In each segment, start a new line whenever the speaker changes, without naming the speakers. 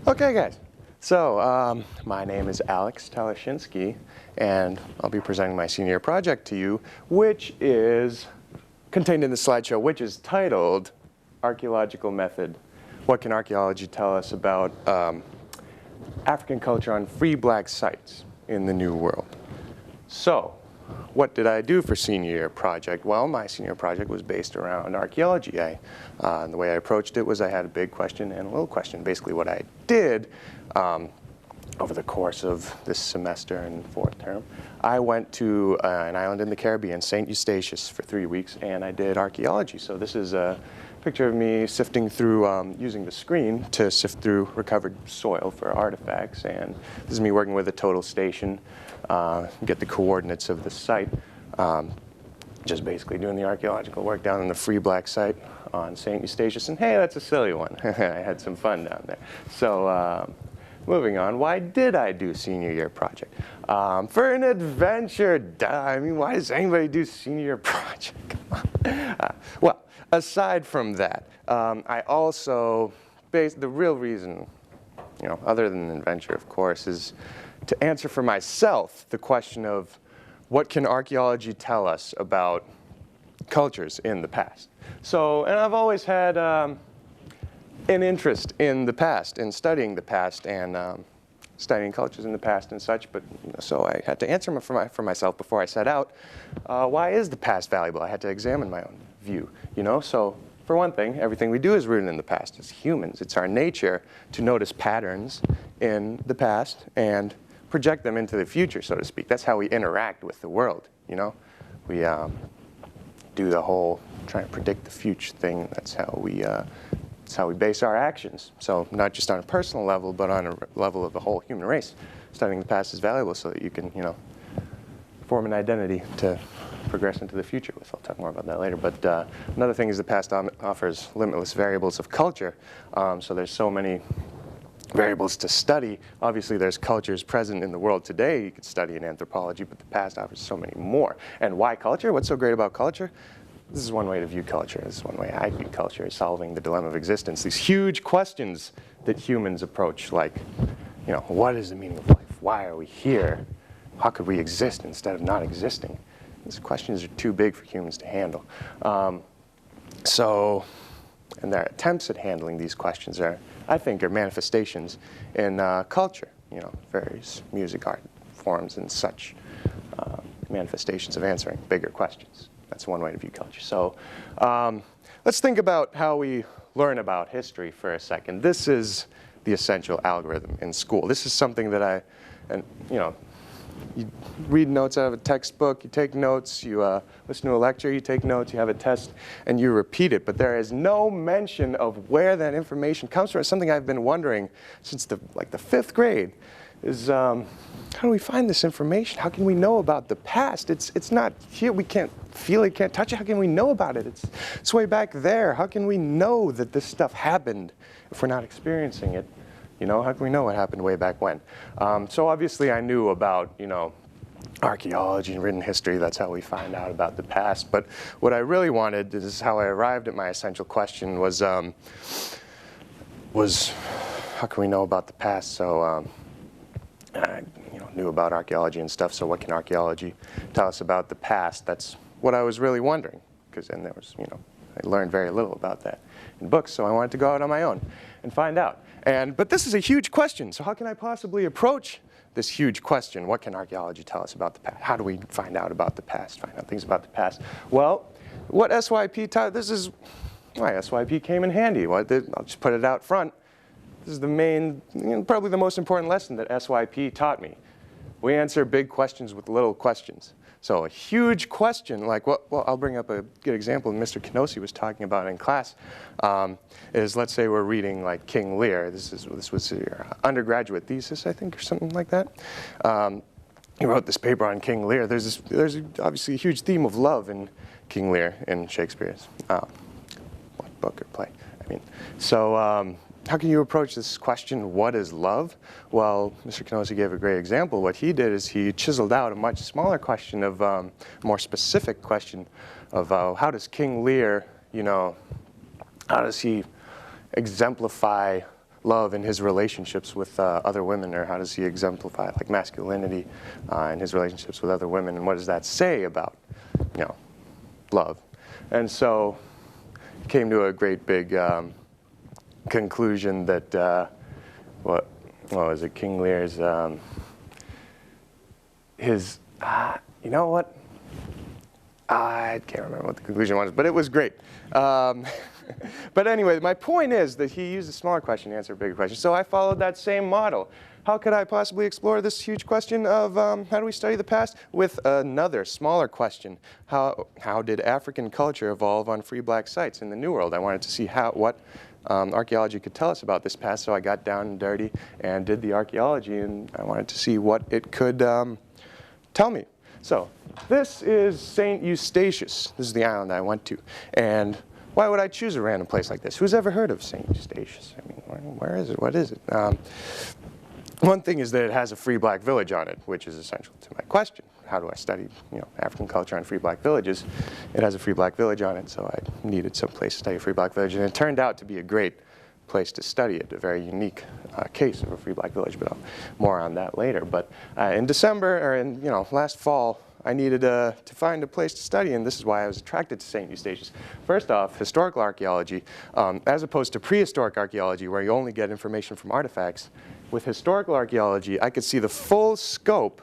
Okay, guys. So, my name is Alex Talishiski, and I'll be presenting my senior project to you, which is contained in the slideshow, which is titled Archaeological Method. What can archaeology tell us about African culture on free black sites in the New World? So, what did I do for senior year project? Well, my senior project was based around archaeology. And the way I approached it was I had a big question and a little question. Basically what I did over the course of this semester and fourth term, I went to an island in the Caribbean, St. Eustatius, for 3 weeks, and I did archaeology. So this is a picture of me sifting through, using the screen to sift through recovered soil for artifacts. And this is me working with a total station, get the coordinates of the site. Just basically doing the archaeological work down in the free black site on St. Eustatius. And hey, that's a silly one. I had some fun down there. So moving on, why did I do senior year project? For an adventure, duh. I mean, why does anybody do senior year project? Well, aside from that, I also, the real reason, you know, other than an adventure, of course, is to answer for myself the question of what can archaeology tell us about cultures in the past? So, and I've always had an interest in the past, in studying the past and studying cultures in the past and such, but you know, so I had to answer for myself before I set out, why is the past valuable? I had to examine my own view, you know? So for one thing, everything we do is rooted in the past. As humans, it's our nature to notice patterns in the past and project them into the future, so to speak. That's how we interact with the world, you know? We do the whole trying to predict the future thing. That's how we base our actions. So not just on a personal level, but on a level of the whole human race. Studying the past is valuable so that you can, you know, form an identity to progress into the future with. I'll talk more about that later. But another thing is the past offers limitless variables of culture. So there's so many variables to study. Obviously, there's cultures present in the world today you could study in anthropology, but the past offers so many more. And why culture? What's so great about culture? This is one way to view culture. This is one way I view culture, is solving the dilemma of existence. These huge questions that humans approach, like, you know, what is the meaning of life? Why are we here? How could we exist instead of not existing? These questions are too big for humans to handle. And their attempts at handling these questions are, I think, are manifestations in culture, you know, various music, art forms and such manifestations of answering bigger questions. That's one way to view culture. So let's think about how we learn about history for a second. This is the essential algorithm in school. This is something that you read notes out of a textbook, you take notes, you listen to a lecture, you take notes, you have a test, and you repeat it. But there is no mention of where that information comes from. It's something I've been wondering since the 5th grade, is how do we find this information? How can we know about the past? It's not here. We can't feel it, can't touch it. How can we know about it? It's way back there. How can we know that this stuff happened if we're not experiencing it? You know, how can we know what happened way back when? So obviously I knew about, you know, archaeology and written history. That's how we find out about the past. But what I really wanted, this is how I arrived at my essential question, was how can we know about the past? So I knew about archaeology and stuff. So what can archaeology tell us about the past? That's what I was really wondering. Because then there was, you know, I learned very little about that in books. So I wanted to go out on my own and find out. But this is a huge question, so how can I possibly approach this huge question? What can archaeology tell us about the past? How do we find out about the past, find out things about the past? Well, what SYP taught, this is why SYP came in handy. I'll just put it out front. This is the main, probably the most important lesson that SYP taught me. We answer big questions with little questions. So a huge question, like, well, I'll bring up a good example Mr. Knossi was talking about in class, is let's say we're reading like King Lear. This was your undergraduate thesis, I think, or something like that. He wrote this paper on King Lear. There's obviously a huge theme of love in King Lear in Shakespeare's what book or play, I mean. So how can you approach this question, what is love? Well, Mr. Knossi gave a great example. What he did is he chiseled out a much smaller question of, more specific question of how does King Lear, you know, how does he exemplify love in his relationships with other women, or how does he exemplify like masculinity in his relationships with other women, and what does that say about, love? And so came to a great big conclusion that what was it, King Lear's you know what? I can't remember what the conclusion was, but it was great. But anyway, my point is that he used a smaller question to answer a bigger question. So I followed that same model. How could I possibly explore this huge question of how do we study the past with another smaller question? How did African culture evolve on free black sites in the New World? I wanted to see what archaeology could tell us about this past, so I got down and dirty and did the archaeology, and I wanted to see what it could tell me. So this is St. Eustatius. This is the island I went to. And why would I choose a random place like this? Who's ever heard of St. Eustatius? I mean, where is it? What is it? One thing is that it has a free black village on it, which is essential to my question. How do I study African culture on free black villages? It has a free black village on it, so I needed some place to study a free black village. And it turned out to be a great place to study it, a very unique case of a free black village, but more on that later. But in December, or in last fall, I needed to find a place to study, and this is why I was attracted to St. Eustatius. First off, historical archaeology, as opposed to prehistoric archaeology, where you only get information from artifacts. With historical archaeology, I could see the full scope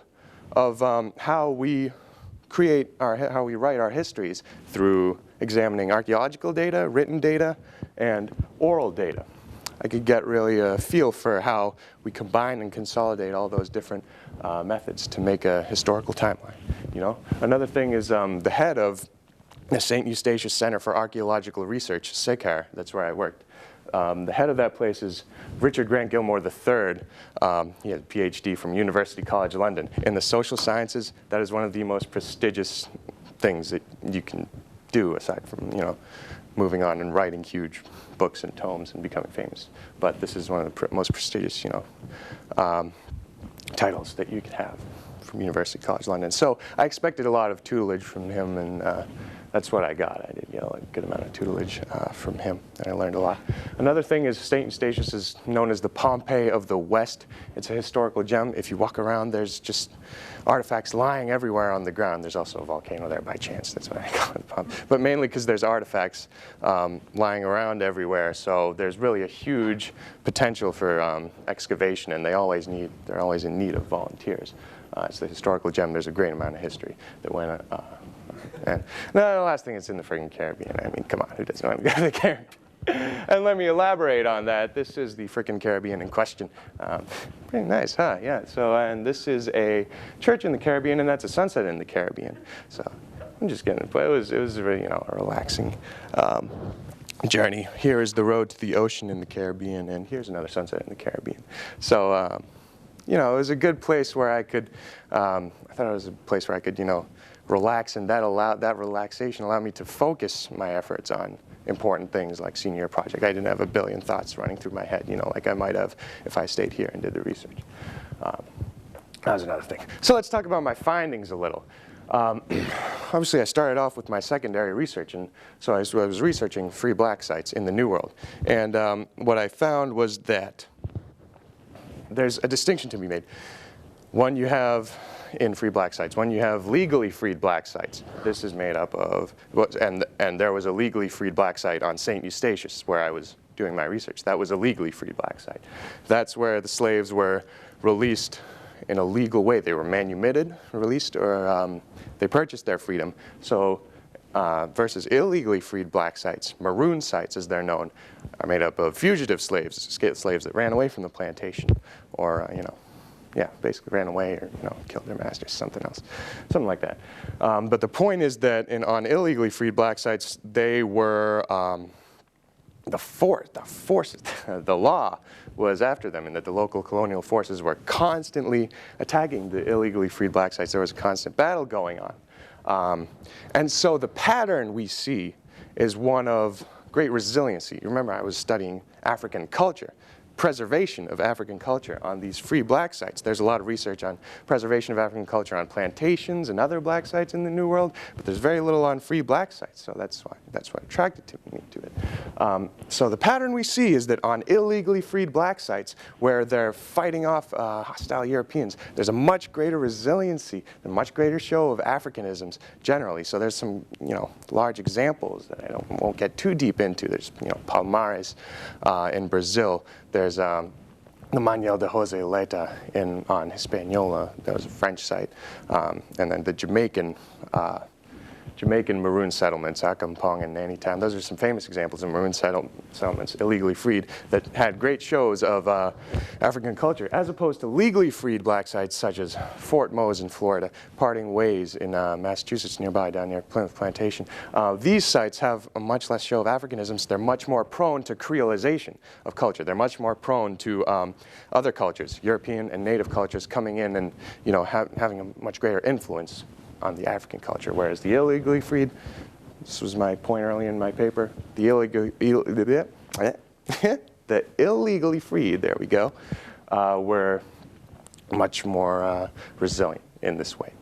of how we write our histories through examining archaeological data, written data, and oral data. I could get really a feel for how we combine and consolidate all those different methods to make a historical timeline. Another thing is the head of the St. Eustatius Center for Archaeological Research, SICAR, that's where I worked. The head of that place is Richard Grant Gilmore III. He has a PhD from University College London. In the social sciences, that is one of the most prestigious things that you can do, aside from moving on and writing huge books and tomes and becoming famous. But this is one of the most prestigious titles that you could have from University College London. So I expected a lot of tutelage from him, and that's what I got. I did get a good amount of tutelage from him, and I learned a lot. Another thing is St. Eustatius is known as the Pompeii of the West. It's a historical gem. If you walk around, there's just artifacts lying everywhere on the ground. There's also a volcano there by chance. That's why I call it Pompeii. But mainly because there's artifacts lying around everywhere. So there's really a huge potential for excavation, and they're always in need of volunteers. It's the historical gem. There's a great amount of history that went and the last thing is in the friggin' Caribbean. I mean, come on, who doesn't want to go to the Caribbean? And let me elaborate on that. This is the frickin' Caribbean in question. Pretty nice, huh? Yeah. So, and this is a church in the Caribbean, and that's a sunset in the Caribbean. So, I'm just getting. But it was really, a relaxing journey. Here is the road to the ocean in the Caribbean, and here's another sunset in the Caribbean. So, it was a good place where I could. I thought it was a place where I could, relax, and that relaxation allowed me to focus my efforts on important things like senior year project. I didn't have a billion thoughts running through my head, like I might have if I stayed here and did the research. That was another thing. So let's talk about my findings a little. Obviously, I started off with my secondary research, and so I was researching free black sites in the New World. And what I found was that there's a distinction to be made. One, you have in free black sites. One, you have legally freed black sites. This is made up of, and there was a legally freed black site on St. Eustatius where I was doing my research. That was a legally freed black site. That's where the slaves were released in a legal way. They were manumitted, released, or they purchased their freedom. So versus illegally freed black sites, maroon sites as they're known, are made up of fugitive slaves, slaves that ran away from the plantation, or basically ran away or killed their masters, something like that. But the point is that on illegally freed black sites, they were the law was after them, and that the local colonial forces were constantly attacking the illegally freed black sites. There was a constant battle going on, and so the pattern we see is one of great resiliency. Remember, I was studying African culture. preservation of African culture on these free black sites. There's a lot of research on preservation of African culture on plantations and other black sites in the New World, but there's very little on free black sites, so that's what attracted me to it. So the pattern we see is that on illegally freed black sites where they're fighting off hostile Europeans, there's a much greater resiliency, a much greater show of Africanisms generally. So there's some, large examples that I won't get too deep into. There's, Palmares in Brazil. There's the Manuel de Jose Leta on Hispaniola. That was a French site. And then the Jamaican maroon settlements, Akampong and Nannytown. Those are some famous examples of maroon settlements, illegally freed, that had great shows of African culture, as opposed to legally freed black sites such as Fort Mose in Florida, Parting Ways in Massachusetts nearby, down near Plymouth Plantation. These sites have a much less show of Africanisms. They're much more prone to creolization of culture. They're much more prone to other cultures, European and native cultures, coming in and having a much greater influence on the African culture, whereas the illegally freed, this was my point earlier in my paper, the illegally freed, there we go, were much more resilient in this way.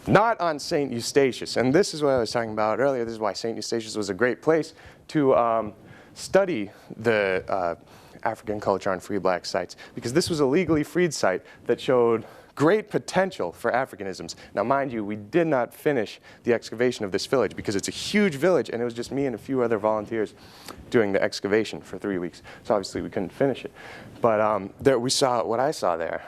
Not on St. Eustatius, and this is what I was talking about earlier. This is why St. Eustatius was a great place to study the African culture on free black sites, because this was a legally freed site that showed great potential for Africanisms. Now, mind you, we did not finish the excavation of this village because it's a huge village, and it was just me and a few other volunteers doing the excavation for 3 weeks. So obviously we couldn't finish it. But there we saw what I saw there,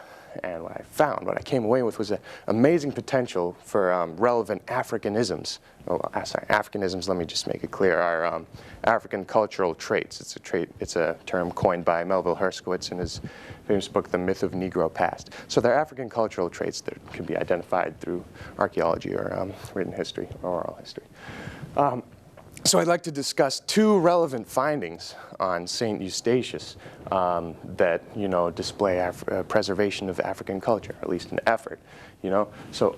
and what I found, what I came away with, was an amazing potential for relevant Africanisms. Africanisms, let me just make it clear, are African cultural traits. It's a term coined by Melville Herskowitz in his famous book, The Myth of Negro Past. So they're African cultural traits that can be identified through archaeology or written history or oral history. So I'd like to discuss two relevant findings on St. Eustatius that, display preservation of African culture, or at least an effort, So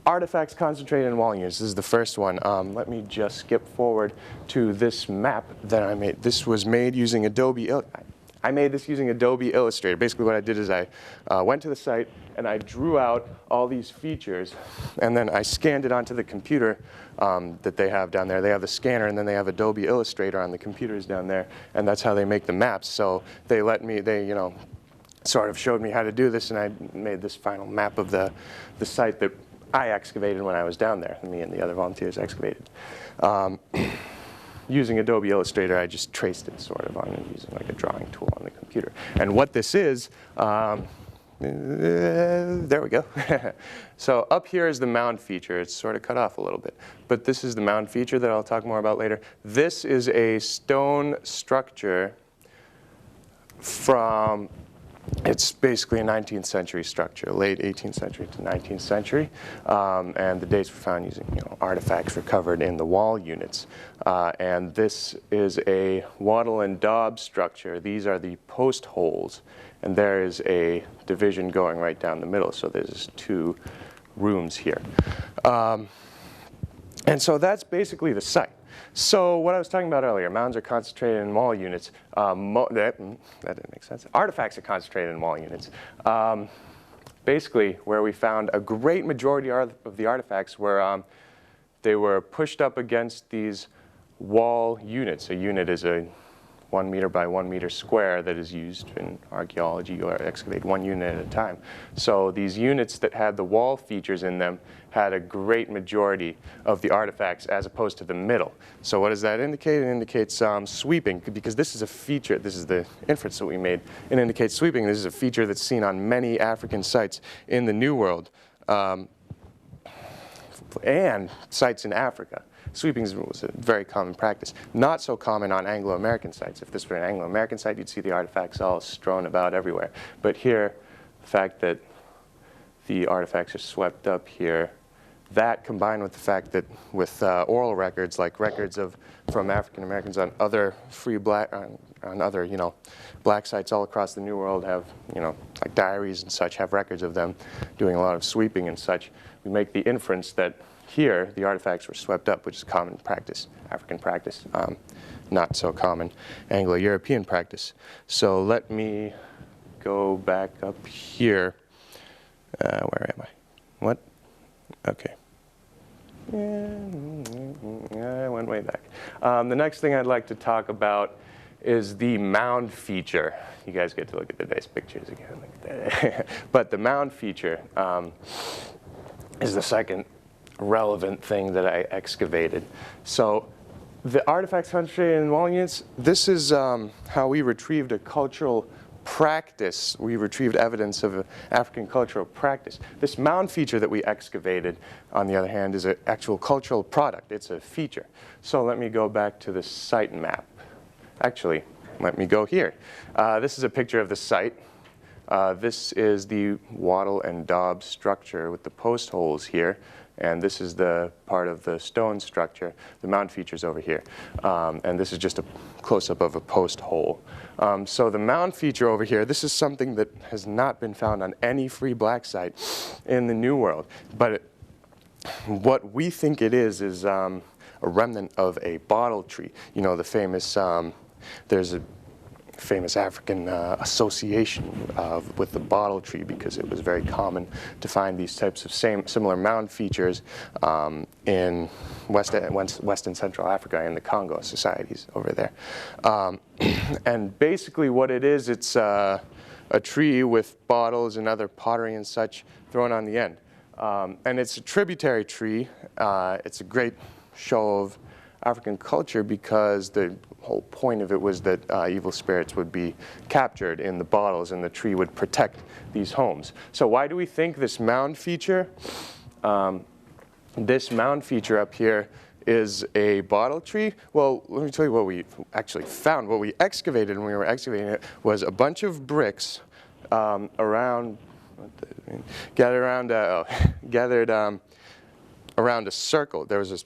artifacts concentrated in wall units. This is the first one. Let me just skip forward to this map that I made. This was made using Adobe. I made this using Adobe Illustrator. Basically what I did is I went to the site and I drew out all these features, and then I scanned it onto the computer that they have down there. They have the scanner, and then they have Adobe Illustrator on the computers down there, and that's how they make the maps. So they sort of showed me how to do this, and I made this final map of the site that I excavated when I was down there. Me and the other volunteers excavated. Using Adobe Illustrator, I just traced it sort of on using like a drawing tool on the computer. And what this is, there we go. So up here is the Mound Feature. It's sort of cut off a little bit. But this is the Mound Feature that I'll talk more about later. This is a stone structure from, it's basically a 19th century structure, late 18th century to 19th century. And the dates were found using artifacts recovered in the wall units. And this is a wattle and daub structure. These are the post holes. And there is a division going right down the middle. So there's two rooms here. And so that's basically the site. So what I was talking about earlier, mounds are concentrated in wall units. That didn't make sense. Artifacts are concentrated in wall units. Basically, where we found a great majority of the artifacts were they were pushed up against these wall units. A unit is a 1 meter by 1 meter square that is used in archaeology, or excavate one unit at a time. So these units that had the wall features in them had a great majority of the artifacts, as opposed to the middle. So what does that indicate? It indicates sweeping, because this is a feature, this is the inference that we made. It indicates sweeping. This is a feature that's seen on many African sites in the New World and sites in Africa. Sweeping was a very common practice. Not so common on Anglo-American sites. If this were an Anglo-American site, you'd see the artifacts all strewn about everywhere. But here, the fact that the artifacts are swept up here, that combined with the fact that with oral records, like records from African Americans on other black sites all across the New World have, like diaries and such, have records of them doing a lot of sweeping and such, we make the inference that here, the artifacts were swept up, which is common practice, African practice, not so common Anglo-European practice. So let me go back up here. Where am I? What? Okay. I went way back. The next thing I'd like to talk about is the mound feature. You guys get to look at the nice pictures again. Look at that. But the mound feature is the second relevant thing that I excavated. So the artifacts concentrated in wall units, this is how we retrieved a cultural practice. We retrieved evidence of an African cultural practice. This mound feature that we excavated, on the other hand, is an actual cultural product. It's a feature. So let me go back to the site map. Actually, let me go here. This is a picture of the site. This is the wattle and daub structure with the post holes here. And this is the part of the stone structure. The mound feature's over here. And this is just a close-up of a post hole. So the mound feature over here, this is something that has not been found on any free black site in the New World. But what we think it is a remnant of a bottle tree. You know, the famous, there's a famous African association with the bottle tree, because it was very common to find these types of similar mound features in West and Central Africa, in the Congo societies over there. And basically what it is, it's a tree with bottles and other pottery and such thrown on the end. And it's a tributary tree. It's a great show of African culture, because the whole point of it was that evil spirits would be captured in the bottles, and the tree would protect these homes. So why do we think this mound feature? This mound feature up here is a bottle tree. Well, let me tell you what we actually found. What we excavated when we were excavating it was a bunch of bricks gathered around a circle. There was a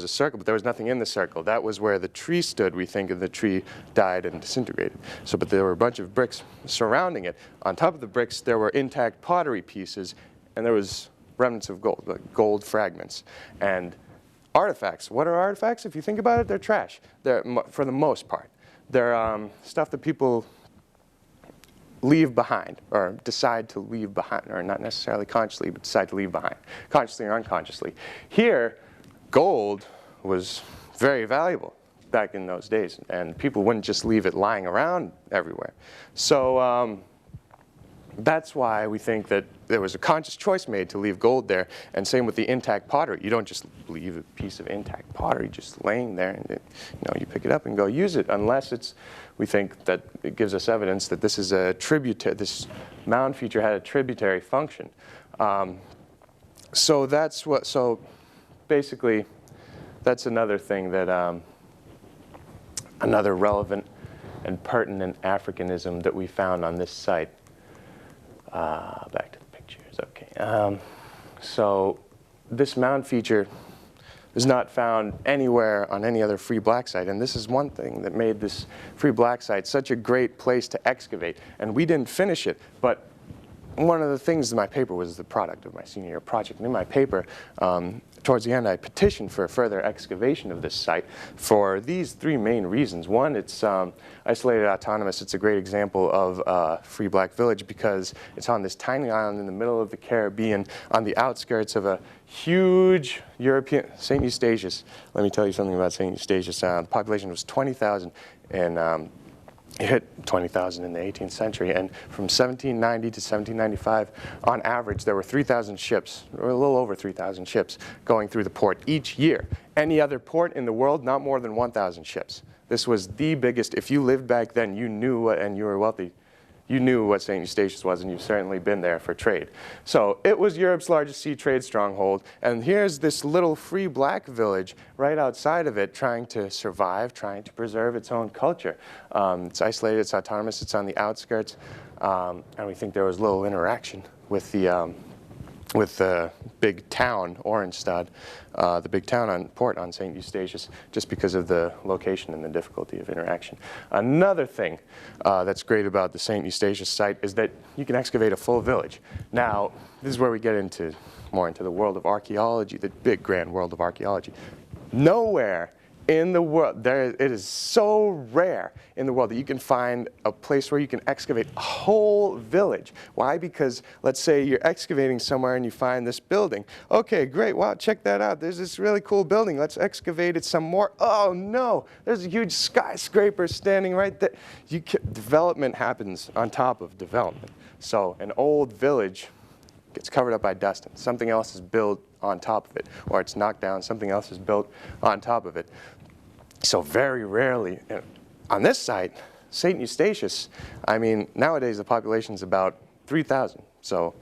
circle, but there was nothing in the circle. That was where the tree stood, we think, and the tree died and disintegrated. But there were a bunch of bricks surrounding it. On top of the bricks, there were intact pottery pieces, and there was remnants of gold, like gold fragments. And artifacts. What are artifacts? If you think about it, they're trash. They're, for the most part. They're stuff that people leave behind, or decide to leave behind, or not necessarily consciously, but decide to leave behind, consciously or unconsciously. Here, gold was very valuable back in those days, and people wouldn't just leave it lying around everywhere. So that's why we think that there was a conscious choice made to leave gold there, and same with the intact pottery. You don't just leave a piece of intact pottery just laying there, and you pick it up and go use it, unless it's, we think that it gives us evidence that this is a tributary, this mound feature had a tributary function. So that's what, so basically that's another thing that, another relevant and pertinent Africanism that we found on this site. Back to the pictures, okay. So this mound feature is not found anywhere on any other free black site, and this is one thing that made this free black site such a great place to excavate. And we didn't finish it, but one of the things in my paper was the product of my senior year project. And in my paper, towards the end, I petitioned for further excavation of this site for these three main reasons. One, it's isolated autonomous. It's a great example of a free black village because it's on this tiny island in the middle of the Caribbean on the outskirts of a huge European, St. Eustatius. Let me tell you something about St. Eustatius. The population was 20,000, and it hit 20,000 in the 18th century, and from 1790 to 1795, on average, there were 3,000 ships, or a little over 3,000 ships, going through the port each year. Any other port in the world, not more than 1,000 ships. This was the biggest. If you lived back then, you knew, and you were wealthy, you knew what St. Eustatius was, and you've certainly been there for trade. So it was Europe's largest sea trade stronghold, and here's this little free black village right outside of it trying to survive, trying to preserve its own culture. It's isolated, it's autonomous, it's on the outskirts, and we think there was little interaction with the big town, Oranjestad, the big town on port on St. Eustatius, just because of the location and the difficulty of interaction. Another thing that's great about the St. Eustatius site is that you can excavate a full village. Now, this is where we get more into the world of archaeology, the big grand world of archaeology. Nowhere in the world, it is so rare in the world that you can find a place where you can excavate a whole village. Why? Because let's say you're excavating somewhere and you find this building. Okay, great, wow, check that out. There's this really cool building. Let's excavate it some more. Oh no, there's a huge skyscraper standing right there. Development happens on top of development. So an old village gets covered up by dust and something else is built on top of it, or it's knocked down, something else is built on top of it. So very rarely, on this site, St. Eustatius, I mean, nowadays the population is about 3,000, so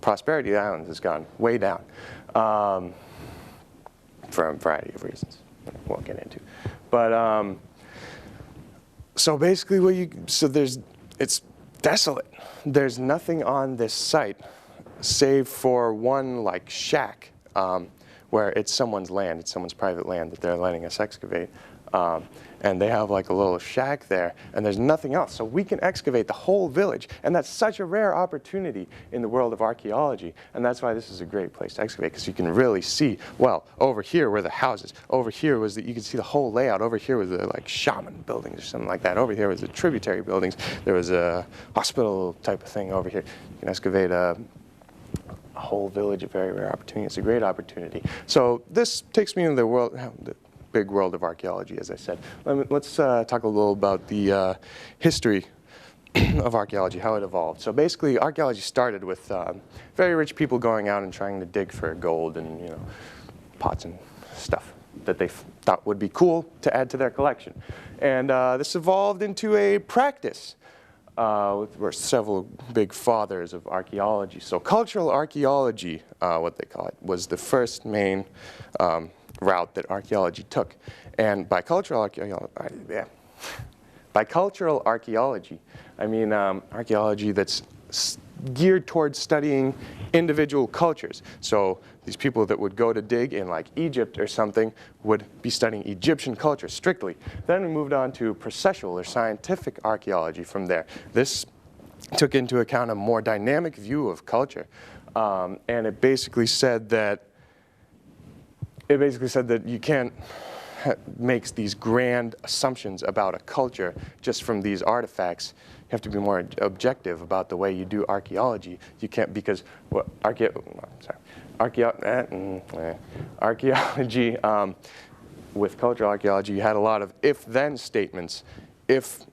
prosperity of the island has gone way down for a variety of reasons I won't get into. But so basically it's desolate. There's nothing on this site save for one like shack where it's someone's land, it's someone's private land that they're letting us excavate. And they have like a little shack there, and there's nothing else. So we can excavate the whole village, and that's such a rare opportunity in the world of archaeology. And that's why this is a great place to excavate, because you can really see, well, over here were the houses. Over here was you can see the whole layout. Over here was the like shaman buildings or something like that. Over here was the tributary buildings. There was a hospital type of thing over here. You can excavate a whole village, a very rare opportunity. It's a great opportunity. So this takes me into the world, the big world of archaeology, as I said. Let's talk a little about the history of archaeology, how it evolved. So basically, archaeology started with very rich people going out and trying to dig for gold and pots and stuff that they thought would be cool to add to their collection. And this evolved into a practice. Were several big fathers of archaeology. So cultural archaeology, what they call it, was the first main route that archaeology took. And by cultural archaeology, I mean archaeology that's geared towards studying individual cultures. So these people that would go to dig in like Egypt or something would be studying Egyptian culture strictly. Then we moved on to processual or scientific archaeology from there. This took into account a more dynamic view of culture. And it basically said that you can't make these grand assumptions about a culture just from these artifacts. You have to be more objective about the way you do archaeology. You can't, because archaeology, with cultural archaeology, you had a lot of if-then statements. If,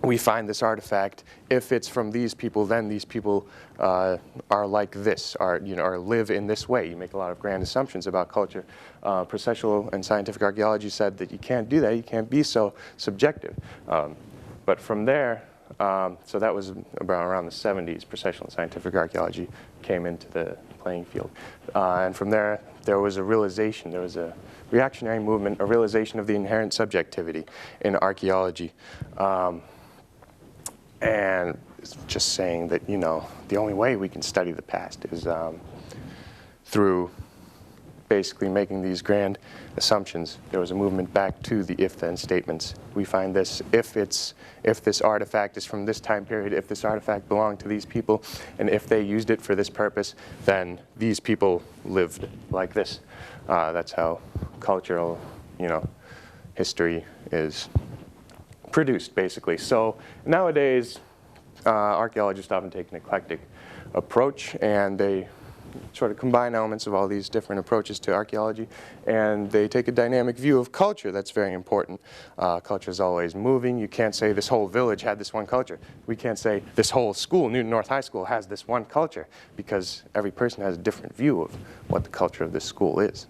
we find this artifact, if it's from these people, then these people are like this, or live in this way. You make a lot of grand assumptions about culture. Processual and scientific archaeology said that you can't do that. You can't be so subjective. But from there, so that was around the 70s, processual and scientific archaeology came into the playing field. And from there, there was a realization, there was a reactionary movement, a realization of the inherent subjectivity in archaeology. And it's just saying that, the only way we can study the past is through basically making these grand assumptions. There was a movement back to the if-then statements. We find this, if this artifact is from this time period, if this artifact belonged to these people, and if they used it for this purpose, then these people lived like this. That's how cultural, history is produced, basically. So nowadays, archaeologists often take an eclectic approach, and they sort of combine elements of all these different approaches to archaeology, and they take a dynamic view of culture. That's very important. Culture is always moving. You can't say this whole village had this one culture. We can't say this whole school, Newton North High School, has this one culture, because every person has a different view of what the culture of this school is.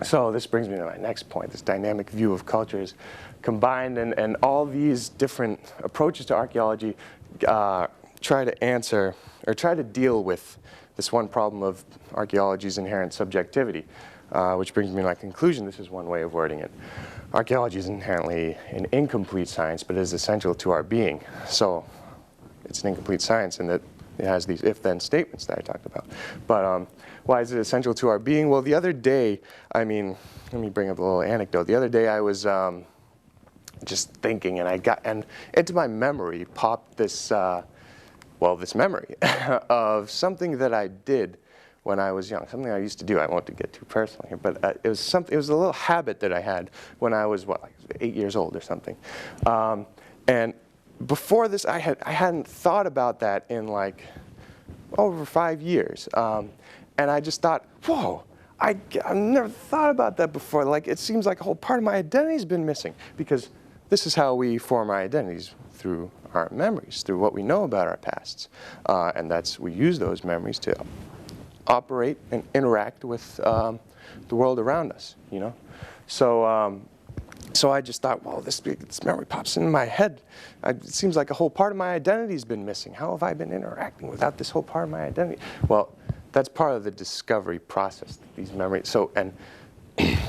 So this brings me to my next point. This dynamic view of culture is combined, and all these different approaches to archaeology try to answer or try to deal with this one problem of archaeology's inherent subjectivity, which brings me to my conclusion. This is one way of wording it. Archaeology is inherently an incomplete science, but it is essential to our being. So it's an incomplete science in that it has these if-then statements that I talked about. But why is it essential to our being? Well, the other day, let me bring up a little anecdote. The other day I was just thinking, and into my memory popped this, this memory of something that I did when I was young, something I used to do. I won't get too personal here, but it was something. It was a little habit that I had when I was like 8 years old or something. And before this, I hadn't thought about that in like over 5 years. And I just thought, whoa, I've never thought about that before. Like, it seems like a whole part of my identity's been missing, because this is how we form our identities, through our memories, through what we know about our pasts. And we use those memories to operate and interact with the world around us, you know? So I just thought, well, this memory pops into my head. It seems like a whole part of my identity's been missing. How have I been interacting without this whole part of my identity? Well, that's part of the discovery process, these memories. And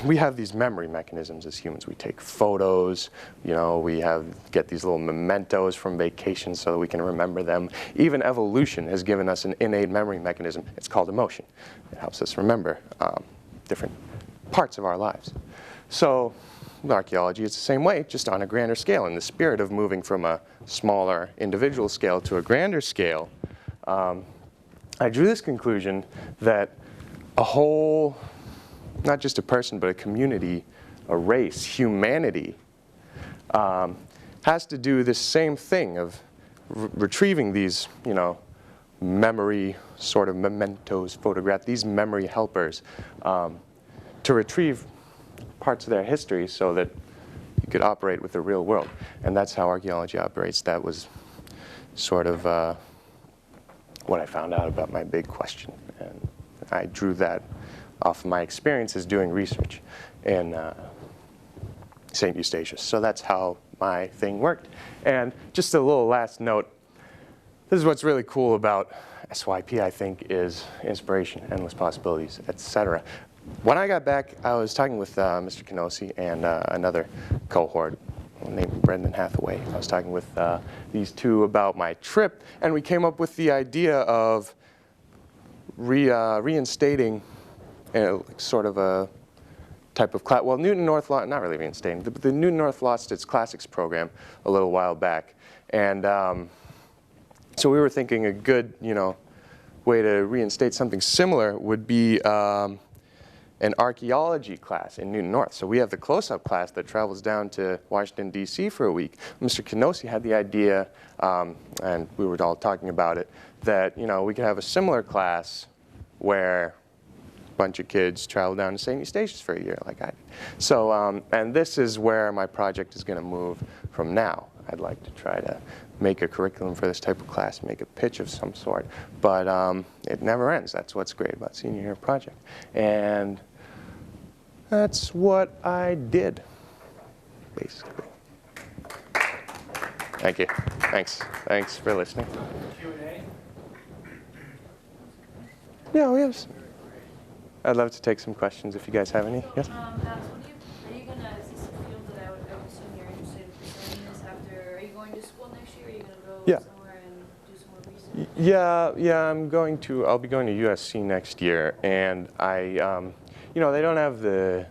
we have these memory mechanisms as humans. We take photos, you know, we get these little mementos from vacations so that we can remember them. Even evolution has given us an innate memory mechanism. It's called emotion. It helps us remember different parts of our lives. So with archaeology, it's the same way, just on a grander scale. In the spirit of moving from a smaller individual scale to a grander scale, I drew this conclusion that a whole, not just a person, but a community, a race, humanity, has to do this same thing of retrieving these, you know, memory sort of mementos, these memory helpers, to retrieve parts of their history so that you could operate with the real world. And that's how archaeology operates. That was sort of what I found out about my big question. And I drew that off of my experiences doing research in St. Eustatius. So that's how my thing worked. And just a little last note, this is what's really cool about SYP, I think, is inspiration, endless possibilities, etc. When I got back, I was talking with Mr. Kenosi and another cohort named Brendan Hathaway. I was talking with these two about my trip, and we came up with the idea of reinstating sort of a type of class. Well, Newton North lost, not really reinstating, but the Newton North lost its classics program a little while back. And so we were thinking a good, you know, way to reinstate something similar would be an archaeology class in Newton North. So we have the close-up class that travels down to Washington, D.C. for a week. Mr. Kenosi had the idea, and we were all talking about it, that, you know, we could have a similar class where a bunch of kids travel down to St. Eustatius for a year, like I did. So, and this is where my project is going to move from now. I'd like to try to make a curriculum for this type of class, make a pitch of some sort. But it never ends. That's what's great about senior year project. And that's what I did, basically. Thank you. Thanks. Thanks for listening.
Q&A?
Yeah, we have some. I'd love to take some questions if you guys have any. Yes?
Alex, are you gonna, is this a field that I would assume you're interested in pursuing this after, are you going to school next year? Are you gonna go somewhere and do some more research?
Yeah, I'll be going to USC next year, and you know, they don't have the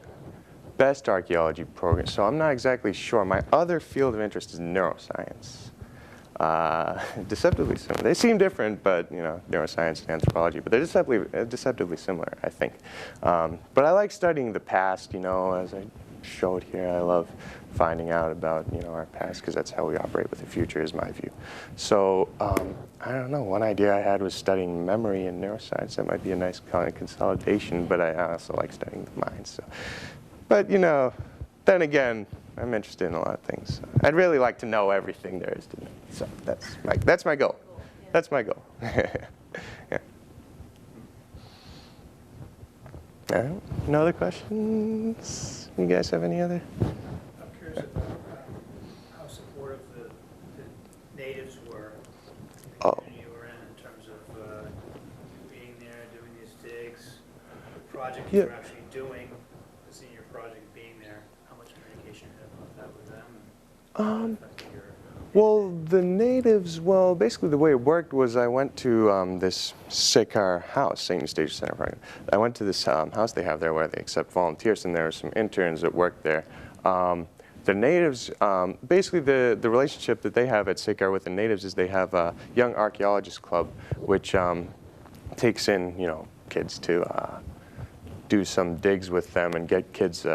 best archaeology program, so I'm not exactly sure. My other field of interest is neuroscience. Deceptively similar. They seem different, but, you know, neuroscience and anthropology, but they're deceptively similar, I think. But I like studying the past, you know, as I showed here. I love finding out about, you know, our past, because that's how we operate with the future, is my view. So, I don't know, one idea I had was studying memory and neuroscience. That might be a nice kind of consolidation, but I also like studying the mind. So. But, you know, then again, I'm interested in a lot of things. So I'd really like to know everything there is to know. So that's my goal. That's my goal. Yeah. All right. No other questions? You guys have any other?
I'm curious about how supportive the natives were in the community you were in terms of being there, doing these digs, the project you were actually doing, the senior project being there. How much communication you had about that with them?
Well, the natives, well, basically the way it worked was I went to this SACAR house, St. Eustatius Center Program. I went to this house they have there where they accept volunteers, and there are some interns that work there. The natives, basically the relationship that they have at SACAR with the natives is they have a young archaeologist club, which takes in, you know, kids to do some digs with them and get kids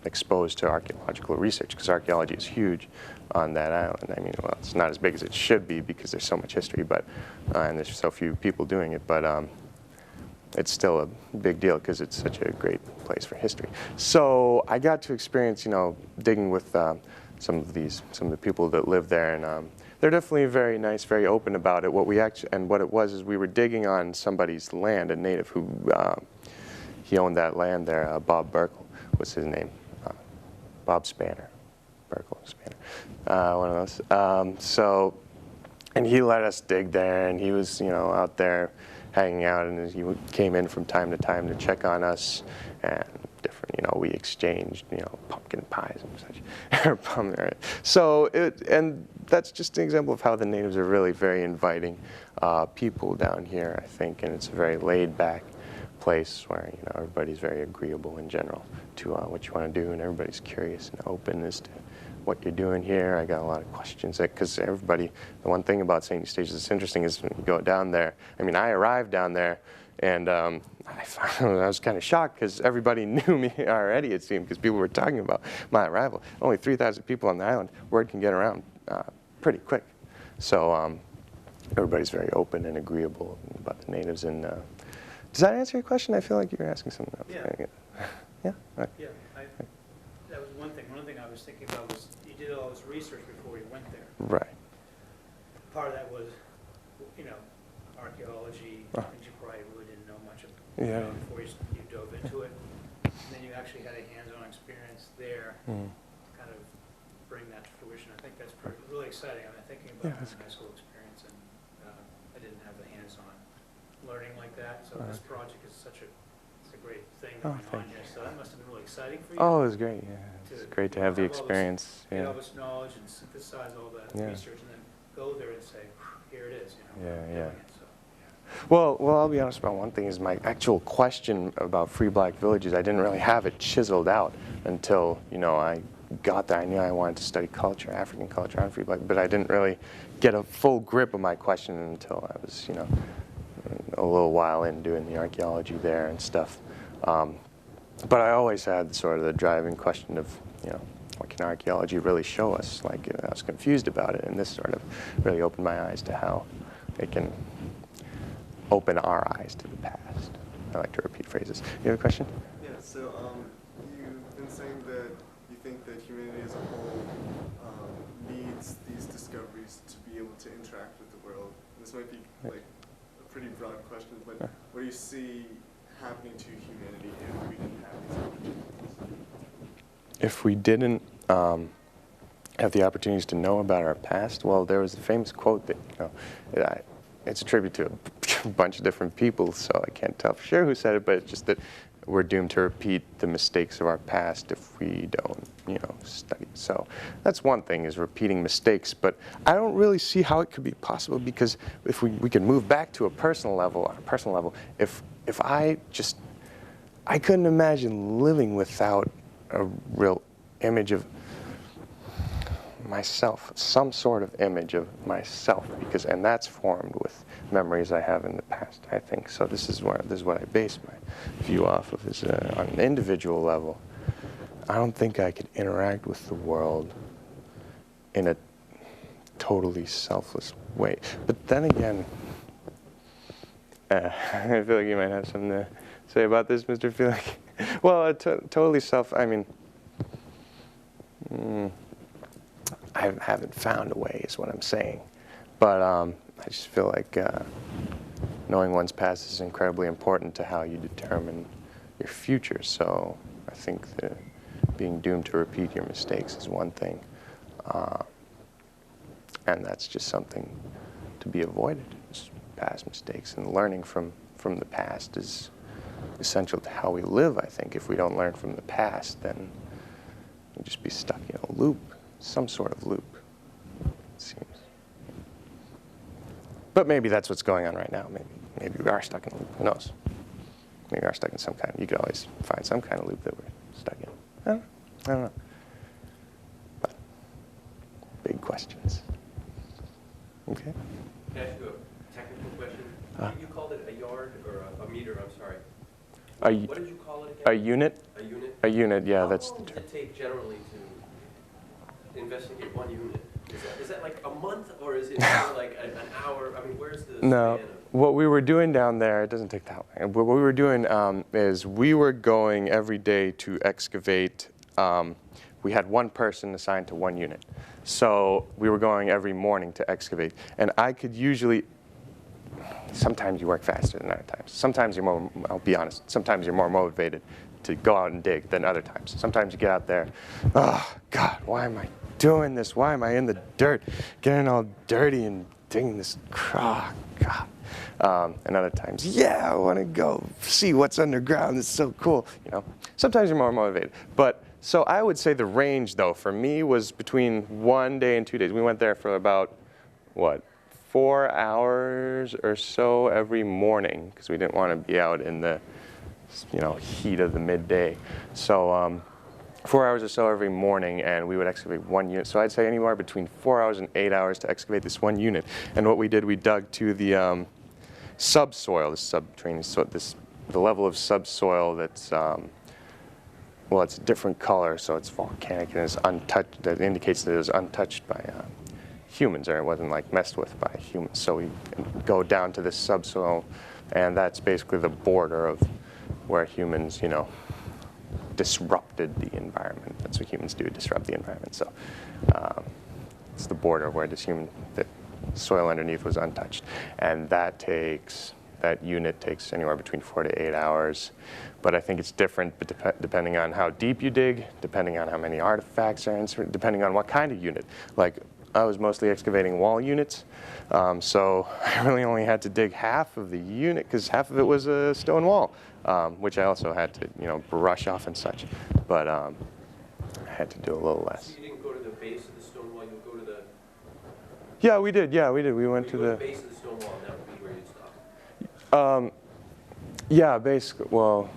exposed to archaeological research, because archaeology is huge on that island. I mean, well, it's not as big as it should be because there's so much history, but and there's so few people doing it, but it's still a big deal because it's such a great place for history. So I got to experience, digging with some of the people that live there, and they're definitely very nice, very open about it. What it was is we were digging on somebody's land, a native who he owned that land there. Bob Burkle was his name. Bob Spanner, Burkle Spanner, one of those. And he let us dig there, and he was, out there hanging out, and he came in from time to time to check on us, and different, we exchanged, pumpkin pies and such. So, and that's just an example of how the natives are really very inviting people down here, I think, and it's a very laid-back place where, everybody's very agreeable in general to what you want to do, and everybody's curious and open as to what you're doing here. I got a lot of questions, because everybody, the one thing about St. Eustatius that's interesting is when you go down there, I arrived down there, and I was kind of shocked because everybody knew me already, it seemed, because people were talking about my arrival. Only 3,000 people on the island. Word can get around pretty quick. So everybody's very open and agreeable about the natives. And does that answer your question? I feel like you were asking something else.
Yeah.
Yeah? Right.
Yeah, that was one thing. One thing I was thinking about was you did all this research before you went there.
Right.
Part of that was, archaeology, things you probably really didn't know much of before you dove into it. And then you actually had a hands-on experience there to kind of bring that to fruition. I think that's really exciting. I'm thinking about my high school experience, and I didn't have the hands-on learning like that. So this project is it's a great thing going on here. So that must have been really exciting for you.
Oh, it was great. Yeah, it's great to have the experience.
Get all this knowledge and synthesize all that research, and then go there and say, here it is. Doing it, so.
Well, I'll be honest about one thing is my actual question about free black villages, I didn't really have it chiseled out until, I got there. I knew I wanted to study culture, African culture on free black, but I didn't really get a full grip of my question until I was, a little while in doing the archaeology there and stuff. But I always had sort of the driving question of, what can archaeology really show us? Like, I was confused about it, and this sort of really opened my eyes to how it can open our eyes to the past. I like to repeat phrases. You have a question?
Yeah, so you've been saying that you think that humanity as a whole needs these discoveries to be able to interact with the world. This might be like a pretty broad question, but what do you see happening to humanity if we didn't have these opportunities?
If we didn't have the opportunities to know about our past, well, there was a famous quote that, it's a tribute to a bunch of different people, so I can't tell for sure who said it, but it's just that we're doomed to repeat the mistakes of our past if we don't, study. So that's one thing, is repeating mistakes, but I don't really see how it could be possible, because if we can move back to a personal level, if I couldn't imagine living without a real image of myself, some sort of image of myself, and that's formed with memories I have in the past, I think. So this is what I base my view off of, is on an individual level. I don't think I could interact with the world in a totally selfless way. But then again, I feel like you might have something to say about this, Mr. Felix. Well, totally I haven't found a way, is what I'm saying. But I just feel like knowing one's past is incredibly important to how you determine your future. So I think that being doomed to repeat your mistakes is one thing. And that's just something to be avoided, is past mistakes. And learning from the past is essential to how we live, I think. If we don't learn from the past, then we'll just be stuck in a loop. Some sort of loop, it seems. But maybe that's what's going on right now. Maybe we are stuck in a loop. Who knows? Maybe we are stuck in some kind. You could always find some kind of loop that we're stuck in. I don't know. But big questions. Okay.
Can I ask you a technical question? You called it a yard or a meter, I'm sorry.
A,
What did you call it
a
again?
unit?
A unit?
A unit, yeah,
How
that's
long
the
does
term.
it take generally to investigate one unit? Is that like a month, or is it more like an hour? I mean, where's the
No,
span of?
what we were doing down there, it doesn't take that long. What we were doing is we were going every day to excavate. We had one person assigned to one unit. So we were going every morning to excavate. And I could usually, sometimes you work faster than other times. Sometimes you're more, I'll be honest, sometimes you're more motivated to go out and dig than other times. Sometimes you get out there, oh God, why am I doing this? Why am I in the dirt, getting all dirty and digging this crock? God. And other times, yeah, I want to go see what's underground. It's so cool. You know, sometimes you're more motivated. But so I would say the range, though, for me was between 1 day and 2 days. We went there for about what, 4 hours or so every morning because we didn't want to be out in the, you know, heat of the midday. So 4 hours or so every morning, and we would excavate one unit. So I'd say anywhere between 4 hours and 8 hours to excavate this one unit. And what we did, we dug to the subsoil, the subterranean, so the level of subsoil that's, well, it's a different color, so it's volcanic and it's untouched. That indicates that it was untouched by humans, or it wasn't like messed with by humans. So we go down to this subsoil, and that's basically the border of where humans, you know, disrupted the environment. That's what humans do, disrupt the environment. So it's the border where the soil underneath was untouched. And that unit takes anywhere between 4 to 8 hours. But I think it's different depending on how deep you dig, depending on how many artifacts are in, depending on what kind of unit. Like, I was mostly excavating wall units, so I really only had to dig half of the unit because half of it was a stone wall, which I also had to, you know, brush off and such. But I had to do a little less.
So you didn't go to the base of the stone wall. You'll go to the.
Yeah, we did. Yeah, we did. We went to
the
the
base of the stone wall, and that would be where you'd stop.
Yeah, basically. Well,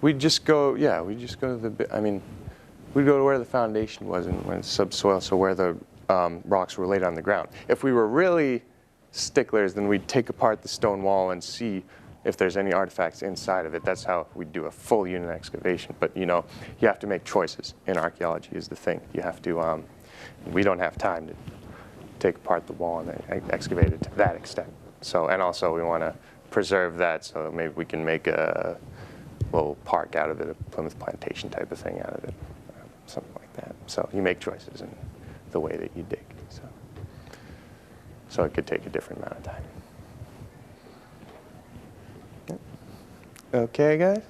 we'd just go. Yeah, we'd just go to the. I mean, we'd go to where the foundation was and where the subsoil, so where the rocks were laid on the ground. If we were really sticklers, then we'd take apart the stone wall and see if there's any artifacts inside of it. That's how we'd do a full unit excavation. But you know, you have to make choices in archaeology is the thing. You have to, we don't have time to take apart the wall and excavate it to that extent. So, and also we want to preserve that so maybe we can make a little park out of it, a Plymouth plantation type of thing out of it, something like that. So you make choices in the way that you dig. So it could take a different amount of time. Okay, guys?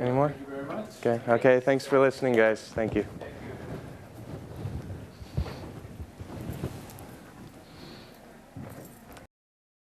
Any more?
Thank you very much.
Okay, thanks for listening, guys. Thank you.